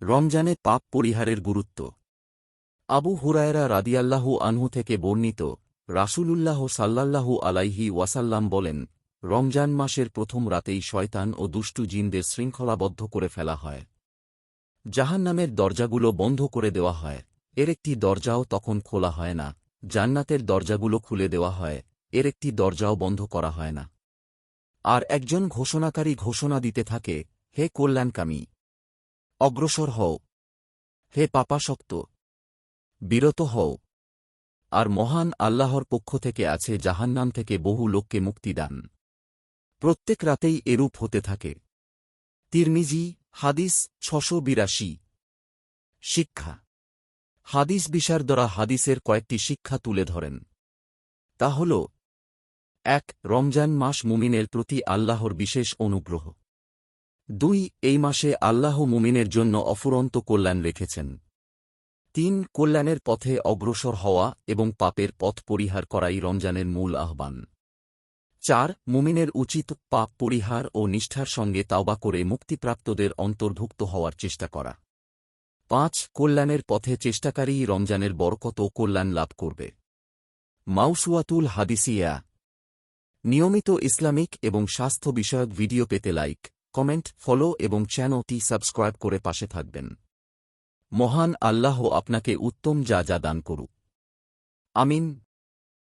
রমজানে পাপ পরিহারের গুরুত্ব। আবু হুরায়রা রাদিয়াল্লাহু আনহু থেকে বর্ণিত, রাসূলুল্লাহ সাল্লাল্লাহু আলাইহি ওয়াসাল্লাম বলেন, রমজান মাসের প্রথম রাতেই শয়তান ও দুষ্টু জিনদের শৃঙ্খলাবদ্ধ করে ফেলা হয়। জাহান্নামের দরজাগুলো বন্ধ করে দেওয়া হয়, এর একটি দরজাও তখন খোলা হয় না। জান্নাতের দরজাগুলো খুলে দেওয়া হয়, এর একটি দরজাও বন্ধ করা হয় না। আর একজন ঘোষণাকারী ঘোষণা দিতে থাকে, হে কল্যাণকামী, অগ্রসর হও, হে পাপাসক্ত, বিরত হও। আর মহান আল্লাহর পক্ষ থেকে আছে জাহান্নাম থেকে বহু লোককে মুক্তিদান। প্রত্যেক রাতেই এরূপ হতে থাকে। তিরমিজি, হাদিস ৬৮২। শিক্ষা। হাদিস বিশারদরা হাদিসের কয়েকটি শিক্ষা তুলে ধরেন। তা হল: ১. রমজান মাস মুমিনের প্রতি আল্লাহর বিশেষ অনুগ্রহ। ২. এই মাসে আল্লাহ মুমিনের জন্য অফুরন্ত কল্যাণ রেখেছেন। ৩. কল্যাণের পথে অগ্রসর হওয়া এবং পাপের পথ পরিহার করাই রমজানের মূল আহ্বান। ৪. মুমিনের উচিত পাপ পরিহার ও নিষ্ঠার সঙ্গে তাওবা করে মুক্তিপ্রাপ্তদের অন্তর্ভুক্ত হওয়ার চেষ্টা করা। ৫. কল্যাণের পথে চেষ্টাকারী রমজানের বরকত ও কল্যাণ লাভ করবে। মাউসুয়াতুল হাদিসিয়া। নিয়মিত ইসলামিক এবং স্বাস্থ্য বিষয়ক ভিডিও পেতে লাইক, কমেন্ট, ফলো এবং চ্যানেলটি সাবস্ক্রাইব করে পাশে থাকবেন। মহান আল্লাহ আপনাকে উত্তম যা দান করুক। আমিন।